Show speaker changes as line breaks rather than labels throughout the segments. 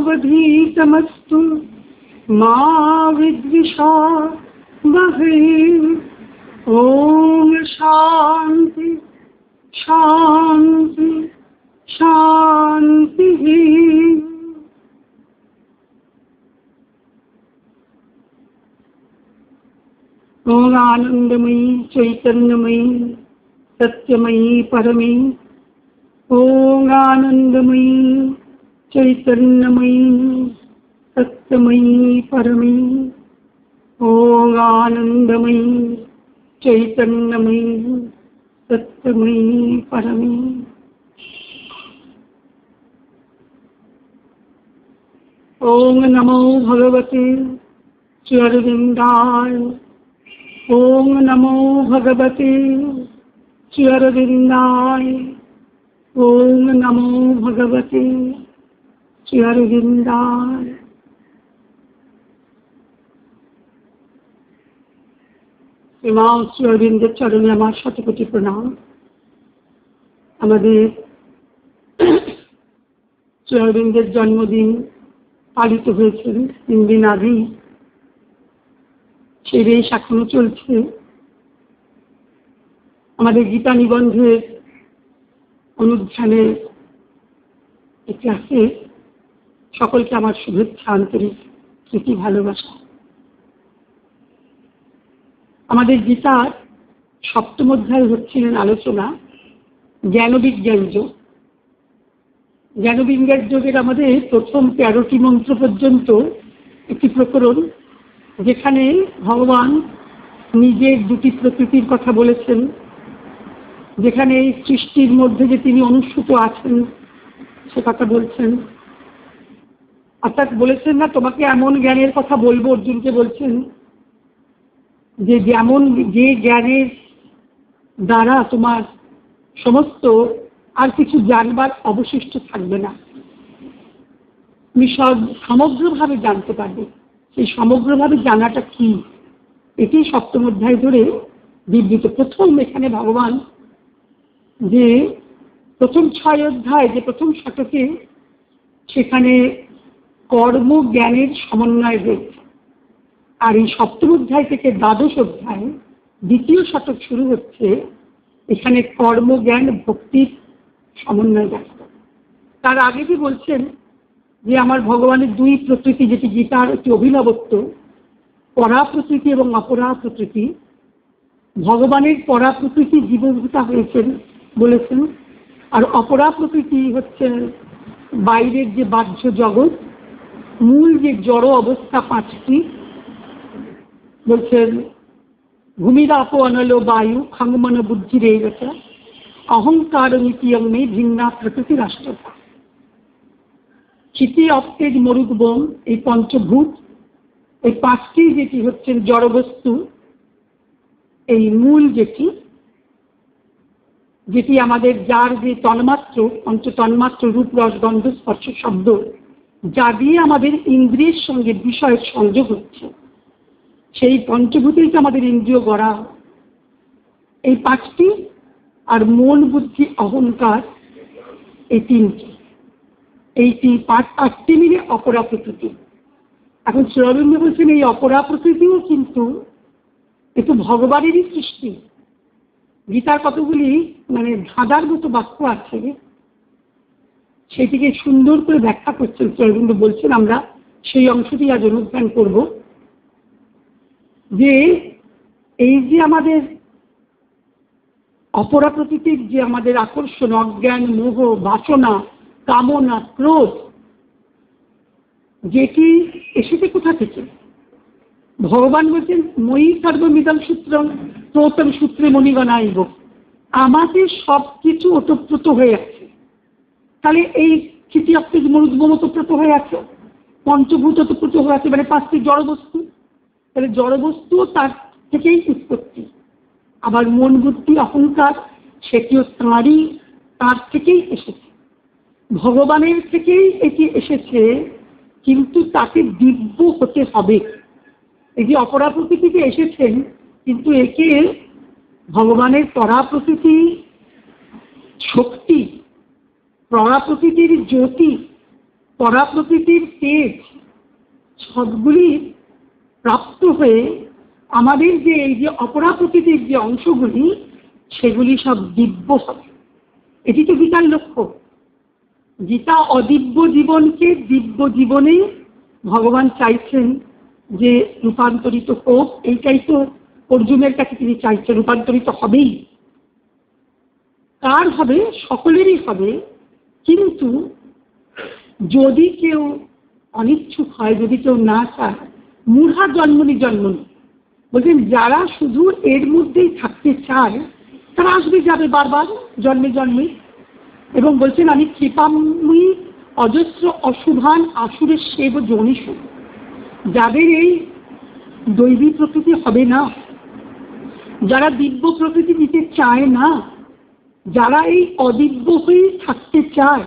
तेजस्विनावधीतमस्तु मा विद्विषावहै। ओम शांति शांति शांति। ओम आनंदमयी चैतन्यमयी सत्यमयी परमे। ओम आनंदमयी चैतन्यमयी सत्यमयी परमे। ओम आनंदमयी चैतन्यमयी सत्यमयी परमे। ओम नमो भगवते श्रीअरविन्दाय। ओम नमो भगवते श्रीअरविन्दाय। ओम नमो भगवते श्रीअरविन्दाय। ইমাম শ্রী অরবিন্দের চরণে আমার শতকোটি প্রণাম। আমাদের শ্রী অরবিন্দের জন্মদিন পালিত হয়েছে 3 দিন আগেই। সেই রেশ এখনো চলছে। আমাদের গীতা নিবন্ধের অনুধ্যানের ক্লাসে সকলকে আমার শুভেচ্ছা, আন্তরিক প্রীতি, ভালোবাসা। আমাদের গীতার 7ম অধ্যায় হচ্ছিলেন আলোচনা জ্ঞানবিজ্ঞান যোগ। জ্ঞানবিজ্ঞান যোগের আমাদের প্রথম 13টি মন্ত্র পর্যন্ত একটি প্রকরণ, যেখানে ভগবান নিজের 2টি প্রকৃতির কথা বলেছেন, যেখানে এই সৃষ্টির মধ্যে যে তিনি অনুস্যূত আছেন সে কথা বলছেন। অর্থাৎ বলেছেন না, তোমাকে এমন জ্ঞানের কথা বলবো, অর্জুনকে বলছেন যে যেমন যে জ্ঞানের দ্বারা তোমার সমস্ত আর কিছু জানবার অবশিষ্ট থাকবে না, তুমি সমগ্রভাবে জানতে পারবে। সেই সমগ্রভাবে জানাটা কি, এটি 7ম অধ্যায় ধরে বিবৃত। প্রথম এখানে ভগবান যে প্রথম 6 অধ্যায়, যে প্রথম শতকে, সেখানে কর্ম জ্ঞানের সমন্বয় হয়েছে। আর এই 7ম অধ্যায় থেকে 12শ অধ্যায় 2য় শতক শুরু হচ্ছে, এখানে কর্মজ্ঞান ভক্তির সমন্বয় দেখা। তার আগে কি বলছেন যে আমার ভগবানের 2 প্রকৃতি, যেটি গীতার একটি অভিনবত্ব, পরা প্রকৃতি এবং অপরা প্রকৃতি। ভগবানের পরা প্রকৃতি জীবভূতা হয়েছেন বলেছেন, আর অপরা প্রকৃতি হচ্ছেন বাইরের যে বাহ্য জগৎ, মূল যে জড় অবস্থা 5টি বলছেন ভূমিরাপ অনল বায়ু খাঙ্গমন বুদ্ধির এইটা অহংকার নীতিয়ং মে ভিন্না প্রকৃতি রাষ্ট্রতা। ক্ষিতি অপ্তেজ মরুদ্বম, এই পঞ্চভূত, এই 5টি যেটি হচ্ছেন জড়বস্তু, এই মূল যেটি আমাদের যার যে তন্মাত্র, পঞ্চতন্মাত্র রূপ রস গন্ধ স্পর্শ শব্দ, যা দিয়ে আমাদের ইন্দ্রিয়ের সঙ্গে বিষয়ের সংযোগ হচ্ছে, সেই পঞ্চভূতেই আমাদের ইন্দ্রিয় গড়া। এই 5টি আর মন বুদ্ধি অহংকার, এই 3টি, এই 5টি মিলে অপরা প্রকৃতি। এখন শ্রী অরবিন্দ বলছেন এই অপরা প্রকৃতিও কিন্তু একটু ভগবানেরই সৃষ্টি। গীতার কতগুলি মানে ধাঁধার মতো বাক্য আছে, সেটিকে সুন্দর করে ব্যাখ্যা করছেন শ্রী অরবিন্দ। বলছেন আমরা সেই অংশটি আজ অনুধ্যান করব, যে এই যে আমাদের অপরা প্রকৃতির যে আমাদের আকর্ষণ, অজ্ঞান, মোহ, বাসনা, কামনা, ক্রোধ, যেটি এসেছে কোথা থেকে? ভগবান বলছেন মই সর্বমিদং সূত্রং প্রতম সূত্রে মণিগণাইব, আমাদের সব কিছু ওতপ্রোত হয়ে আছে। তাহলে এই ক্ষিতি অপ্তেজ মরুদ্গম ওতপ্রোত হয়ে আছে, পঞ্চভূত ওতপ্রোত হয়ে আছে, মানে 5টি জড়বস্তু। তাহলে জড়বস্তু তার থেকেই উৎপত্তি। আবার মন বুদ্ধি অহংকার, সেটিও তার থেকেই এসেছে, ভগবানের থেকেই এটি এসেছে, কিন্তু তাকে দিব্য হতে হবে। এই যে অপরা প্রকৃতিতে এসেছেন, কিন্তু একে ভগবানের পরা প্রকৃতি শক্তি, পরাপ্রকৃতির জ্যোতি, পরাপ্রকৃতির তেজ সবগুলি প্রাপ্ত হয়ে আমাদের যে এই যে অপরা প্রকৃতির যে অংশগুলি সেগুলি সব দিব্য হবে। এটি তো গীতার লক্ষ্য। গীতা অদিব্য জীবনকে দিব্য জীবনে ভগবান চাইছেন যে রূপান্তরিত হোক। এইটাই তো অর্জুনের কাছে তিনি চাইছেন, রূপান্তরিত হবেই। কার হবে? সকলেরই হবে। কিন্তু যদি কেউ অনিচ্ছুক হয়, যদি কেউ না চায়, মূঢ়া জন্মনি জন্মনি বলছেন, যারা শুধু এর মধ্যেই থাকতে চায় তারা আসবে যাবে বারবার জন্মে জন্মে। এবং বলছেন, আমি কৃপাময়ী অজস্র অশুভান আসুরের সেব জনিষু, যাদের এই দৈবী প্রকৃতি হবে না, যারা দিব্য প্রকৃতি দিতে চায় না, যারা এই অদিব্য হয়েই থাকতে চায়,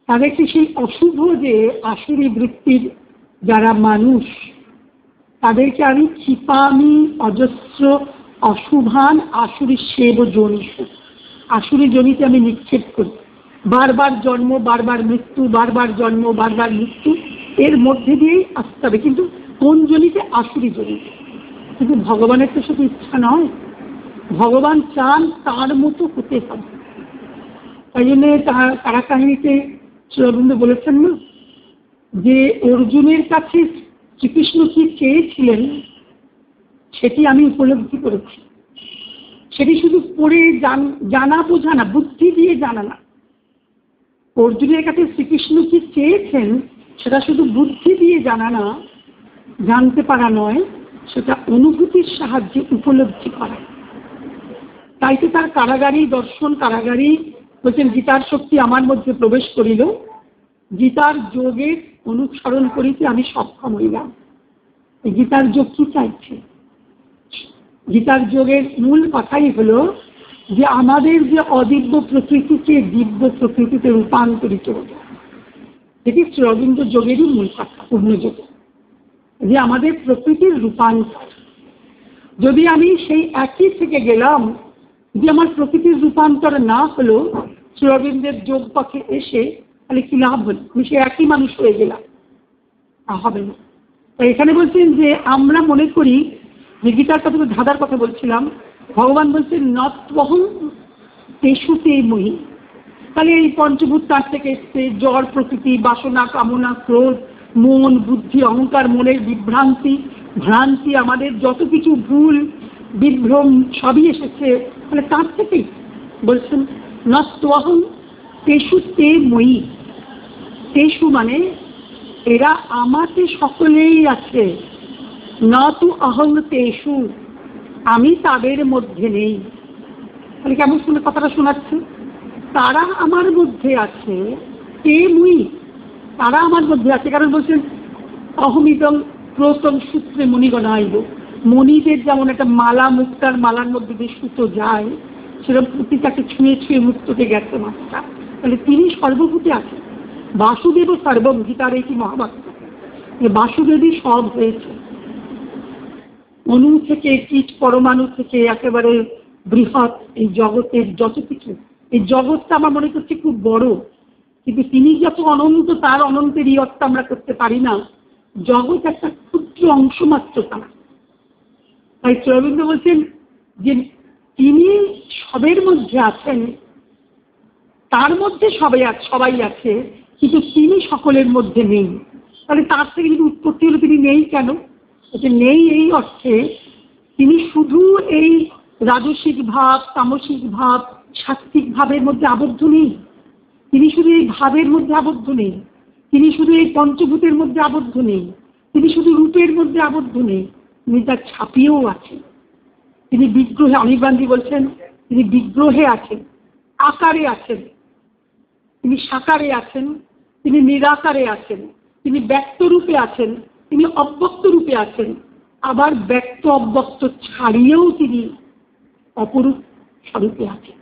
তাদেরকে সেই অশুভ যে আসুরি বৃত্তির যারা মানুষ, তাদেরকে আমি ক্ষিপামি অজস্র অশুভান আসুরি সেব জনিষু, আসুরি জনিতে আমি নিক্ষেপ করি। বারবার জন্ম, বারবার মৃত্যু, বারবার জন্ম, বারবার মৃত্যু, এর মধ্যে দিয়েই আসতে হবে। কিন্তু কোন জনিতে? আসুরি জনিতে। কিন্তু ভগবানের তো শুধু ইচ্ছা নয়, ভগবান চান তার মতো হতে হবে। তাই জন্য তারা কাহিনীতে শ্রী অরবিন্দ বলেছেন না, যে অর্জুনের কাছে শ্রীকৃষ্ণ কি চেয়েছিলেন সেটি আমি উপলব্ধি করেছি। সেটি শুধু পড়ে জানা বোঝা না, বুদ্ধি দিয়ে জানা না। অর্জুনের কাছে শ্রীকৃষ্ণ কি চেয়েছেন সেটা শুধু বুদ্ধি দিয়ে জানা না, জানতে পারা নয়, সেটা অনুভূতির সাহায্যে উপলব্ধি করা। তাই তো তার কারাগারী দর্শন, কারাগারী বলছেন, গীতার শক্তি আমার মধ্যে প্রবেশ করিল, গীতার যোগের অনুসরণ করিতে আমি সক্ষম হইলাম। এই গীতার যোগ কি চাইছে? গীতার যোগের মূল কথাই হলো যে আমাদের যে অদিব্য প্রকৃতিকে দিব্য প্রকৃতিতে রূপান্তরিত হবে। এটি শ্রী অরবিন্দ যোগেরই মূল কথা, পূর্ণযোগ, যে আমাদের প্রকৃতির রূপান্তর। যদি আমি সেই একই থেকে গেলাম, যে আমার প্রকৃতির রূপান্তর না হলো, শ্রী অরবিন্দের যোগ পথে এসে তাহলে কি লাভ হল? আমি সে একই মানুষ হয়ে গেলাম, তা হবে না। তাই এখানে বলছেন যে আমরা মনে করি যে গীতার কথা, ধাঁধার কথা বলছিলাম, ভগবান বলছেন নত্বহং তেষুতে মহি। তাহলে এই পঞ্চভূত তার থেকে এসছে, জড় প্রকৃতি, বাসনা, কামনা, ক্রোধ, মন, বুদ্ধি, অহংকার, মনের বিভ্রান্তি, ভ্রান্তি, আমাদের যত কিছু ভুল বিভ্রম সবই এসেছে, তাহলে তার থেকেই বলছেন নত্বহং তেষুতে মহি। তেষু মানে এরা আমাতে সকলেই আছে, না তু অহং তেষু, আমি তাদের মধ্যে নেই। তাহলে কেমন শুনে কথাটা শোনাচ্ছে? তারা আমার মধ্যে আছে, তে মুই, তারা আমার মধ্যে আছে। কারণ বলছেন অহমিদং প্রতম সূত্রে মণিগণ আইব। মণিদের যেমন একটা মালা, মুক্তার মালার মধ্যে দিয়ে সুতো যায়, সেরকম প্রতিটাকে ছুঁয়ে ছুঁয়ে মুক্ততে গেছে মাছটা। তাহলে তিনি সর্বভূতে আছেন। বাসুদেব সর্বম, গীতার এই কি মহাবাক্য, বাসুদেবই সব হয়েছে। অণু থেকে, কীট পরমাণু থেকে একেবারে বৃহৎ এই জগতের যত কিছু, এই জগৎটা আমার মনে করছে খুব বড়, কিন্তু তিনি যত অনন্ত, তার অনন্তের এই অর্থ আমরা করতে পারি না। জগৎ একটা ক্ষুদ্র অংশ মাত্র তারা। তাই শ্রী অরবিন্দ বলছেন যে তিনি সবের মধ্যে আছেন, তার মধ্যে সবাই আছে, কিন্তু তিনি সকলের মধ্যে নেই। তাহলে তার থেকে যদি উৎপত্তি হলো, তিনি নেই কেন? নেই এই অর্থে তিনি শুধু এই রাজসিক ভাব, তামসিক ভাব, সাত্ত্বিক ভাবের মধ্যে আবদ্ধ নেই, তিনি শুধু এই ভাবের মধ্যে আবদ্ধ নেই, তিনি শুধু এই পঞ্চভূতের মধ্যে আবদ্ধ নেই, তিনি শুধু রূপের মধ্যে আবদ্ধ নেই, তিনি তার ছাপিয়েও আছেন। তিনি বিগ্রহে, অনিল গান্ধী বলছেন তিনি বিগ্রহে আছেন, আকারে আছেন, তিনি সাকারে আছেন, তিনি নিরাকারে আছেন, তিনি ব্যক্ত রূপে আছেন, তিনি অব্যক্ত রূপে আছেন, আবার ব্যক্ত অব্যক্ত ছাড়িয়েও তিনি অপরূপ স্বরূপে আছেন।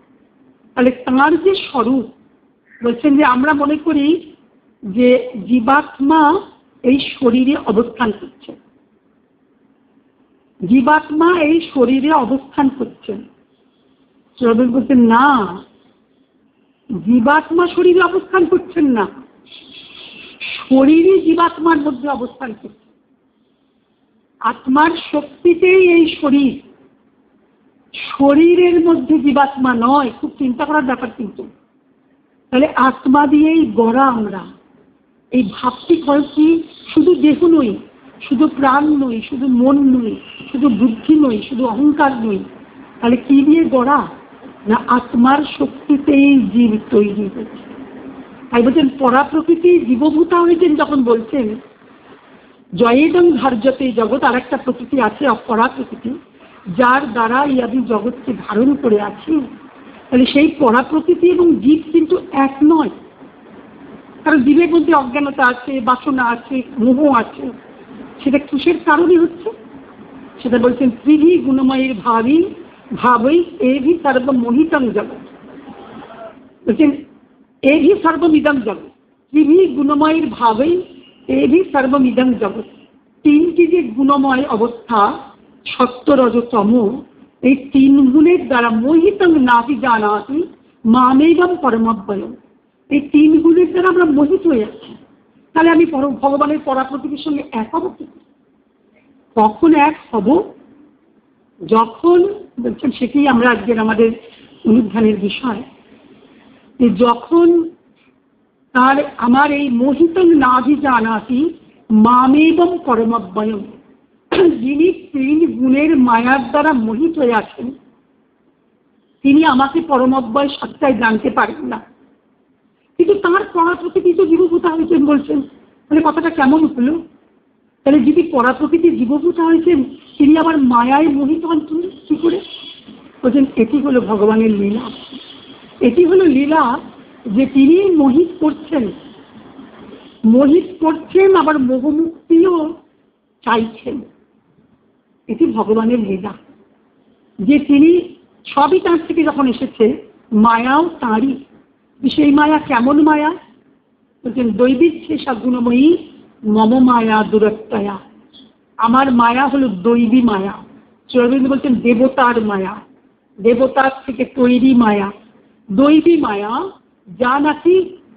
তাহলে তাঁর যে স্বরূপ, বলছেন যে আমরা মনে করি যে জীবাত্মা এই শরীরে অবস্থান করছে, জীবাত্মা এই শরীরে অবস্থান করছেন। শ্রী অরবিন্দ বলছেন না, জীবাত্মা শরীরে অবস্থান করছেন না, শরীরই জীবাত্মার মধ্যে অবস্থান করছে। আত্মার শক্তিতেই এই শরীর, শরীরের মধ্যে জীবাত্মা নয়। খুব চিন্তা করার ব্যাপার কিন্তু। তাহলে আত্মা দিয়েই গড়া আমরা। এই ভাবটি কি শুধু দেহ নই, শুধু প্রাণ নই, শুধু মন নই, শুধু বুদ্ধি নই, শুধু অহংকার নই। তাহলে কি দিয়ে গড়া? না আত্মার শক্তিতেই জীব তৈরি হয়েছে। তাই বলছেন পরা প্রকৃতি জীবভূতা হয়েছেন যখন বলছেন জয়েদং ধার্যতে জগৎ। আর একটা প্রকৃতি আছে অপরা প্রকৃতি, যার দ্বারা এই আমি জগৎকে ধারণ করে আছি। তাহলে সেই পরা প্রকৃতি এবং জীব কিন্তু এক নয়। কারণ জীবের মধ্যে অজ্ঞানতা আছে, বাসনা আছে, মোহ আছে। সেটা কিসের কারণে হচ্ছে? সেটা বলছেন ত্রিভি গুণময়ের ভাবই ভাবই এভি সর্বমোহিতং জগৎ। বলছেন এভি সর্বমিদং জগৎ। ত্রিভি গুণময়ের ভাবই এভি সর্বমিদং জগৎ। তিনটি যে গুণময় অবস্থা, সত্য রজ তম, এই তিন গুণের দ্বারা মোহিতং নাভি জানাতি মামেগম পরমব্বয়ম। এই তিন গুণের দ্বারা আমরা মোহিত হয়ে যাচ্ছি। তাহলে আমি ভগবানের পরাপ্রকৃতির সঙ্গে এক হব কি? কখন এক হব? যখন বলছেন, সেটি আমরা আজকের আমাদের অনুধ্যানের বিষয়, যে যখন তার আমার এই মোহিতং নাভি জানাতি মামেবম পরমব্বয়ম, যিনি তিন গুণের মায়ার দ্বারা মোহিত হয়ে আছেন, তিনি আমাকে পরমব্বয় সত্তায় জানতে পারেন না। কিন্তু তার পরাপ্রকৃতি তো জীবভূতা হয়েছেন বলছেন। তাহলে কথাটা কেমন হলো? তাহলে যদি পরাপ্রকৃতি জীবভূতা হয়েছেন, তিনি আবার মায়ায় মোহিত হন কি করে? বলছেন এটি হলো ভগবানের লীলা। এটি হলো লীলা যে তিনি মোহিত করছেন, আবার মোহমুক্তিও চাইছেন। এটি ভগবানের লীলা, যে তিনি সবই তাঁর থেকে যখন এসেছে, মায়াও তাঁরই। সেই মায়া কেমন মায়া? বলছেন দৈবিক শেষা গুণময়ী মম মায়া দূরত্বয়া। আমার মায়া হলো দৈবী মায়া। শ্রী অরবিন্দ বলছেন দেবতার মায়া, দেবতার থেকে তৈরি মায়া, দৈবী মায়া, যা নাকি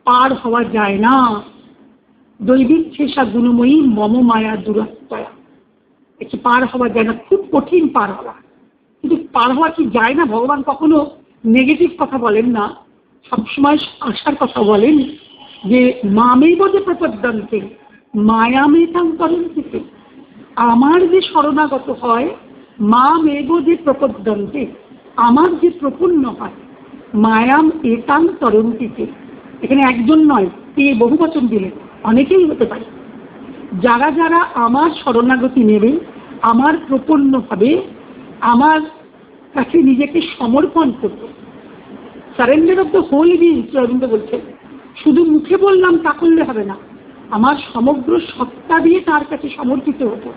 পার হওয়া যায় না। দৈবিক শেষা গুণময়ী মম মায়া দূরত্বয়া। একটু পার হওয়া যায় না, খুব কঠিন পার হওয়া। কিন্তু পার হওয়া কি যায় না? ভগবান কখনো নেগেটিভ কথা বলেন না, সবসময় আশার কথা বলেন যে মামেব যে প্রপদ্যন্তে মায়ামেতাং করন্তি। আমার যে শরণাগত হয়, মামেব যে প্রপদ্যন্তে, আমার যে প্রপন্ন হয়, মায়াম এতাং তরন্তিতে। এখানে একজন নয়, তিনি বহু বচন দিলেন, অনেকেই হতে পারে। যারা যারা আমার শরণাগতি নেবে, আমার প্রপন্ন হবে, আমার কাছে নিজেকে সমর্পণ করবে, surrender of the whole being, Rabindra বলছেন। শুধু মুখে বললাম তা করলে হবে না, আমার সমগ্র সত্তা দিয়ে তার কাছে সমর্পিত হতো।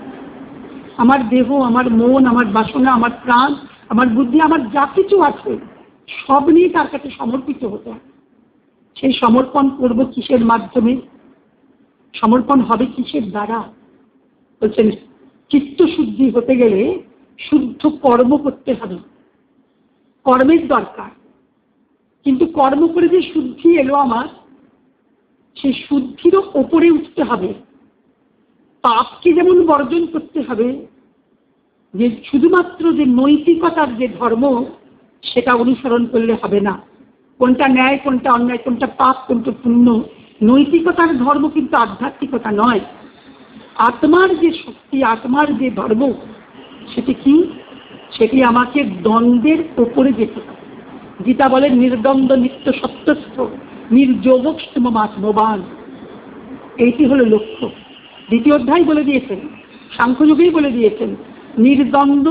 আমার দেহ, আমার মন, আমার বাসনা, আমার প্রাণ, আমার বুদ্ধি, আমার যা কিছু আছে সব নিয়ে তার কাছে সমর্পিত হতো। সেই সমর্পণ করব কিসের মাধ্যমে? সমর্পণ হবে কিসের দ্বারা? বলছেন চিত্তশুদ্ধি হতে গেলে শুদ্ধ কর্ম করতে হবে, কর্মের দরকার। কিন্তু কর্ম করে যে শুদ্ধি এলো আমার, সেই শুদ্ধিরও ওপরে উঠতে হবে। পাপকে যেমন বর্জন করতে হবে, যে শুধুমাত্র যে নৈতিকতার যে ধর্ম, সেটা অনুসরণ করলে হবে না। কোনটা ন্যায়, কোনটা অন্যায়, কোনটা পাপ, কোনটা পুণ্য, নৈতিকতার ধর্ম কিন্তু আধ্যাত্মিকতা নয়। আত্মার যে শক্তি, আত্মার যে ধর্ম, সেটি কি? সেটি আমাকে দ্বন্দ্বের ওপরে যেতে হবে। গীতা বলে নির্দ্বন্দ্ব নিত্য সত্যস্থ নির্যোগক্ষম আত্মবান। এইটি হলো লক্ষ্য। দ্বিতীয় অধ্যায় বলে দিয়েছেন, সাংখ্যযোগেই বলে দিয়েছেন, নির্দ্বন্দ্ব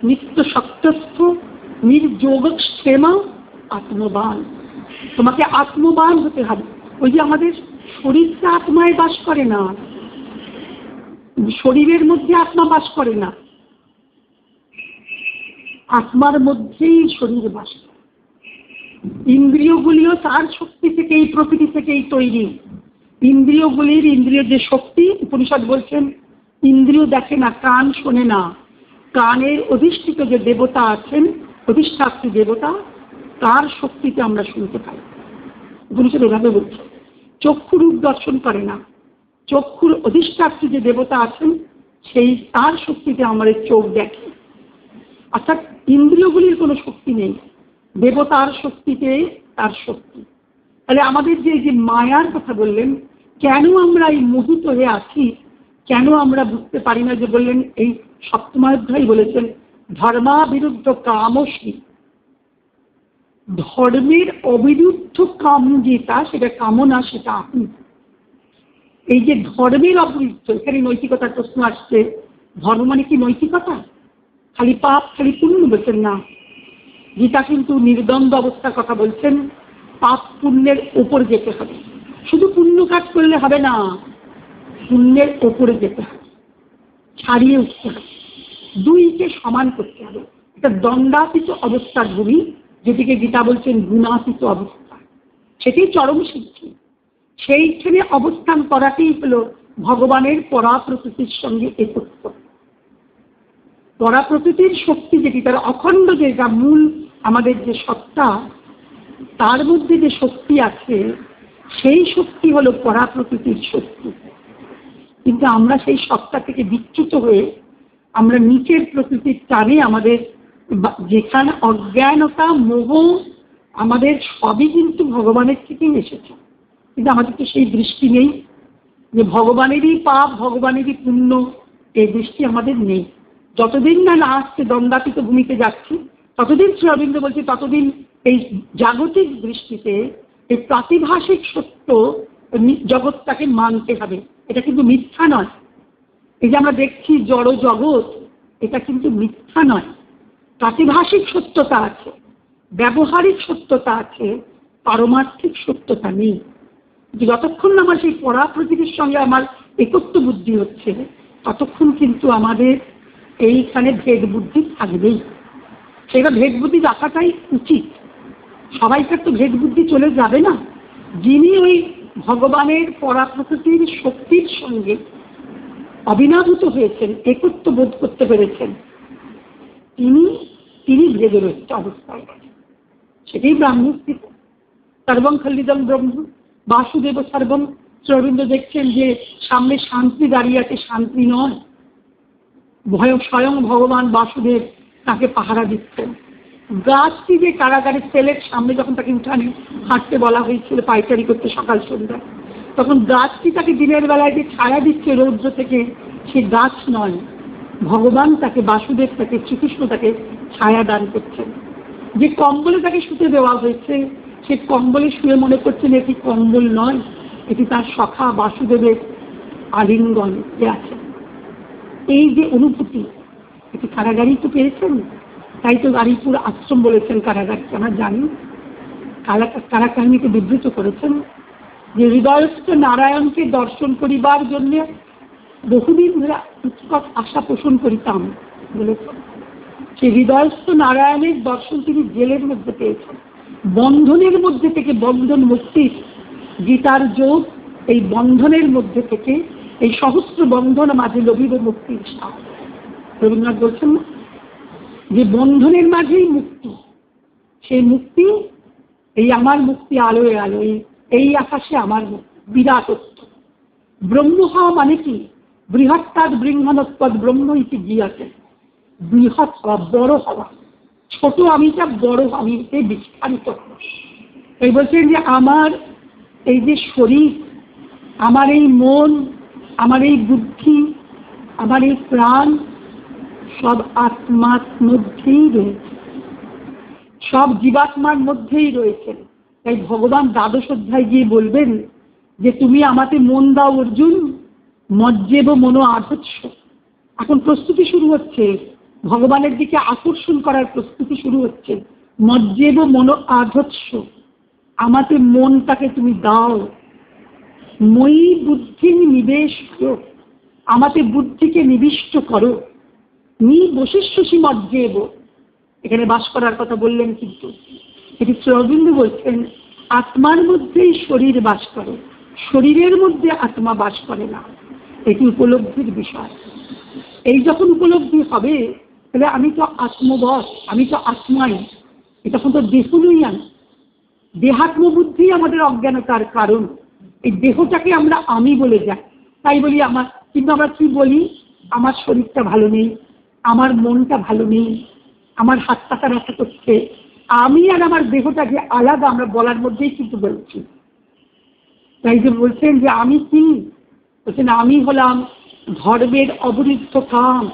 নিত্য সত্যস্থ নির্যোগক্ষেম আত্মবান। তোমাকে আত্মবান হতে হবে। ওই যে আমাদের শরীরটা আত্মায় বাস করে না, শরীরের মধ্যে আত্মা বাস করে না, আত্মার মধ্যেই শরীর বাস করে। ইন্দ্রিয়গুলিও তার শক্তি থেকেই, প্রকৃতি থেকেই তৈরি। ইন্দ্রিয়গুলির ইন্দ্রিয় যে শক্তি, উপনিষদ বলছেন ইন্দ্রিয় দেখে না, কান শোনে না, কানের অধিষ্ঠিত যে দেবতা আছেন, অধিষ্ঠাত্রী দেবতা, তার শক্তিতে আমরা শুনতে পাই। উপনিষদ এভাবে বলছে। চক্ষুরূপ দর্শন করে না, চক্ষুর অধিষ্ঠাত্রী যে দেবতা আছেন সেই তার শক্তিতে আমাদের চোখ দেখে। অর্থাৎ ইন্দ্রিয়গুলির কোনো শক্তি নেই, দেবতার শক্তিতে তার শক্তি। তাহলে আমাদের যে মায়ার কথা বললেন, কেন আমরা এই মোহিত হয়ে আছি, কেন আমরা বুঝতে পারি না, যে বললেন এই সপ্তমাধ্যায় বলেছেন ধর্মাবিরুদ্ধ কামসী, ধর্মের অবিরুদ্ধ কাম যেটা, সেটা কামনা, সেটা আপনি। এই যে ধর্মের অবিরুদ্ধ, এখানে নৈতিকতার প্রশ্ন আসছে। ধর্ম মানে কি নৈতিকতা? খালি পাপ খালি পুণ্য বলছেন না, গীতা কিন্তু নির্দ্বন্দ্ব অবস্থার কথা বলছেন। পাপ পুণ্যের ওপর যেতে হবে, শুধু পুণ্য কাজ করলে হবে না, পুণ্যের ওপরে যেতে হবে, ছাড়িয়ে উঠতে হবে, দুইকে সমান করতে হবে। এটা দণ্ডাতীত অবস্থার ভূমি, যেটিকে গীতা বলছেন গুণাতীত অবস্থা, সেটাই চরম সিদ্ধি। সেইখানে অবস্থান করাতেই হলো ভগবানের পরাপ্রকৃতির সঙ্গে একত্র। পরাপ্রকৃতির শক্তি যেটি, তার অখণ্ড যেটা মূল আমাদের যে সত্তা, তার মধ্যে যে শক্তি আছে সেই শক্তি হলো পরাপ্রকৃতির শক্তি। কিন্তু আমরা সেই সত্তা থেকে বিচ্যুত হয়ে আমরা নিচের প্রকৃতির টানে, আমাদের যেখানে অজ্ঞানতা মোহ আমাদের সবই কিন্তু ভগবানের থেকেই এসেছে, কিন্তু আমাদের তো সেই দৃষ্টি নেই যে ভগবানেরই পাপ ভগবানেরই পুণ্য, এই দৃষ্টি আমাদের নেই। যতদিন না আসছে দণ্ডাতীত ভূমিতে যাচ্ছি, ততদিন শ্রী অরবিন্দ বলছে ততদিন এই জাগতিক দৃষ্টিতে এই প্রাতিভাসিক সত্য জগৎটাকে মানতে হবে। এটা কিন্তু মিথ্যা নয়। এই যে আমরা দেখছি জড় জগৎ, এটা কিন্তু মিথ্যা নয়, প্রাতিভাসিক সত্যতা আছে, ব্যবহারিক সত্যতা আছে, পারমার্থিক সত্যতা নেই। যতক্ষণ না আমার সেই পরাপ্রকৃতির সঙ্গে আমার একত্ব বুদ্ধি হচ্ছে, ততক্ষণ কিন্তু আমাদের এইখানে ভেদ বুদ্ধি থাকবেই। সেটা ভেদ বুদ্ধি রাখাটাই উচিত। সবাইকার তো ভেদ বুদ্ধি চলে যাবে না। যিনি ওই ভগবানের পরাপ্রকৃতির শক্তির সঙ্গে অবিনাভূত হয়েছেন, একত্ব বোধ করতে পেরেছেন, তিনি ভেদে রয়েছে অবস্থায়, সেটাই ব্রাহ্মস্থিত। সর্বং খল্লিদম ব্রহ্ম বাসুদেব সর্বম। শ্রী অরবিন্দ দেখছেন যে সামনে শান্তি দাঁড়িয়ে আছে, শান্তি নয়, স্বয়ং ভগবান বাসুদেব তাকে পাহারা দিচ্ছেন। গাছটি যে কারাগারের সেলের সামনে যখন তাকে উঠানে হাঁটতে বলা হয়েছিল পাইচারি করতে সকাল সন্ধ্যা, তখন গাছটি তাকে দিনের বেলায় যে ছায়া দিচ্ছে রৌদ্র থেকে, সে গাছ নয়, ভগবান তাকে, বাসুদেব তাকে, শ্রীকৃষ্ণ তাকে ছায়া দান করছেন। যে কম্বলে তাকে শুতে দেওয়া হয়েছে, সে কম্বলে শুয়ে মনে করছেন এটি কম্বল নয়, এটি তার সখা বাসুদেবের আলিঙ্গন যে আছে। এই যে অনুভূতি, এটি কারাগারই তো পেয়েছেন। তাই তো গাড়িপুর আশ্রম বলেছেন কারাগারকে, আমরা জানি। কারাকাহিনীকে বিবৃত করেছেন যে হৃদয়স্থ নারায়ণকে দর্শন করিবার জন্য বহুদিন ধরে উৎকট আশা পোষণ করিতাম বলেছেন। সেই হৃদয়স্থ নারায়ণের দর্শন তিনি জেলের মধ্যে পেয়েছেন, বন্ধনের মধ্যে থেকে, বন্ধন মুক্তির গীতার যোগ, এই বন্ধনের মধ্যে থেকে, এই সহস্র বন্ধন মাঝে লভিব মুক্তির সাথ। রবীন্দ্রনাথ বলছেন না যে বন্ধনের মাঝেই মুক্তি, সেই মুক্তি, এই আমার মুক্তি আলোয় আলোয়, এই আকাশে আমার মুক্তি, বিরাটত্ব। ব্রহ্ম হওয়া মানে কি? বৃহত্তাদ বৃহৎপদ ব্রহ্ম ইতি গিয়াতে, বৃহৎ হওয়া, বড় হওয়া, ছোট আমিটা বড় আমিতে বিস্তারিত হওয়া। এই বলছেন যে আমার এই যে শরীর, আমার এই মন, আমার এই বুদ্ধি, আমার এই প্রাণ, সব আত্মার মধ্যেই রয়েছে, সব জীবাত্মার মধ্যেই রয়েছে। তাই ভগবান দ্বাদশ অধ্যায় গিয়ে বলবেন যে তুমি আমাকে মন দাও অর্জুন, মজ্জেব মনো আধৎস। এখন প্রস্তুতি শুরু হচ্ছে, ভগবানের দিকে আকর্ষণ করার প্রস্তুতি শুরু হচ্ছে। মজ্জেব মনো আধৎস, আমাকে মনটাকে তুমি দাও। মই বুদ্ধি নিবেশ করো, আমাকে বুদ্ধিকে নিবিষ্ট করো। নি বশিষ্যসি মজ্জেব, এখানে বাস করার কথা বললেন, কিন্তু এটি শ্রী অরবিন্দ বলছেন আত্মার মধ্যেই শরীর বাস করে, শরীরের মধ্যে আত্মা বাস করে না। এটি উপলব্ধির বিষয়। এই যখন উপলব্ধি হবে, তাহলে আমি তো আত্মবশ, আমি তো আত্মাই, এটা তখন তো দেহ নই আমি। দেহাত্ম বুদ্ধি আমাদের অজ্ঞানতার কারণ। এই দেহটাকে আমরা আমি বলে যাই, তাই বলি আমার, কিন্তু আমরা কি বলি? আমার শরীরটা ভালো নেই, আমার মনটা ভালো নেই, আমার হাত পাতা ব্যথা করছে। আমি আর আমার দেহটা যে আলাদা আমরা বলার মধ্যেই কিন্তু বলছি। তাই যে বলছেন যে আমি কি বলছেন, আমি হলাম ধর্মের অবরুদ্ধ কাম।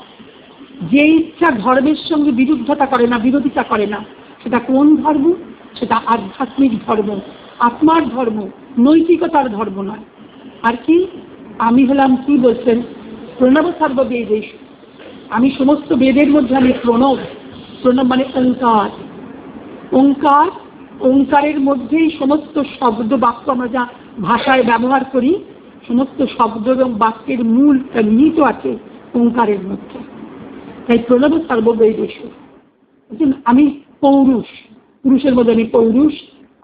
যে ইচ্ছা ধর্মের সঙ্গে বিরুদ্ধতা করে না, বিরোধিতা করে না, সেটা কোন ধর্ম? সেটা আধ্যাত্মিক ধর্ম, আত্মার ধর্ম, নৈতিকতার ধর্ম নয়। আর কি? আমি হলাম কি বলছেন, প্রণব সর্ববেদেশ। আমি সমস্ত বেদের মধ্যে আমি প্রণব। প্রণব মানে ওঙ্কার। ওঙ্কার, ওঙ্কারের মধ্যেই সমস্ত শব্দ বাক্য আমরা যা ভাষায় ব্যবহার করি, সমস্ত শব্দ এবং বাক্যের মূল নিহিত আছে ওঙ্কারের মধ্যে। তাই প্রণব সর্ববেদেশ। আমি পৌরুষ, পুরুষের মধ্যে আমি পৌরুষ,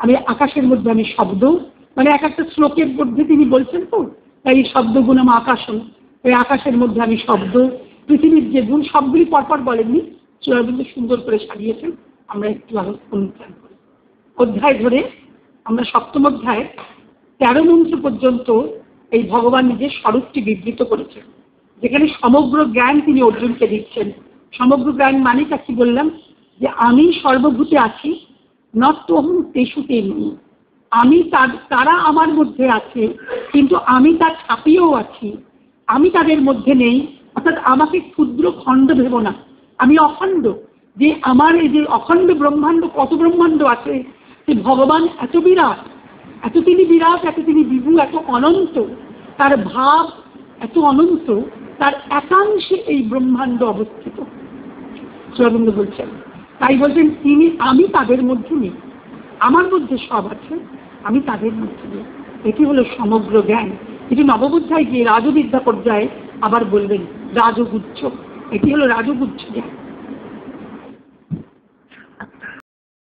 আমি আকাশের মধ্যে আমি শব্দ, মানে এক একটা শ্লোকের মধ্যে তিনি বলছেন তো, তাই এই শব্দগুণ আমার আকাশন, এই আকাশের মধ্যে আমি শব্দ, পৃথিবীর যে গুণ সবগুলি পরপর বলেননি, শ্রীঅরবিন্দ সুন্দর করে সাজিয়েছেন। আমরা একটু অনুধ্যান করি অধ্যায় ধরে। আমরা সপ্তম অধ্যায় 13 মন্ত্র পর্যন্ত এই ভগবান নিজের স্বরূপটি বিবৃত করেছেন, যেখানে সমগ্র জ্ঞান তিনি অর্জুনকে দিচ্ছেন। সমগ্র জ্ঞান মানে কি বললাম, যে আমি সর্বভূতে আছি, নত্যহং তেষু তেমনি। আমি তারা আমার মধ্যে আছে, কিন্তু আমি তার ছাপিয়েও আছি। আমি তাদের মধ্যে নেই, অর্থাৎ আমাকে ক্ষুদ্র খণ্ড ভেব না, আমি অখণ্ড। যে আমার এই যে অখণ্ড ব্রহ্মাণ্ড, কত ব্রহ্মাণ্ড আছে, যে ভগবান এত বিরাট, এত তিনি বিরাট, এত তিনি বিভু, এত অনন্ত, তার ভাব এত অনন্ত, তার একাংশে এই ব্রহ্মাণ্ড অবস্থিত। শ্রীঅরবিন্দ বলছেন, তাই বলছেন তিনি, আমি তাদের মধ্যে নেই, আমার মধ্যে সব আছে, আমি তাদের মধ্যে নেই। এটি হলো সমগ্র জ্ঞান। এটি নববোধ্যায় গিয়ে রাজবিদ্যা পর্যায়ে আবার বলবেন রাজগুচ্ছ। এটি হলো রাজগুচ্ছ জ্ঞান।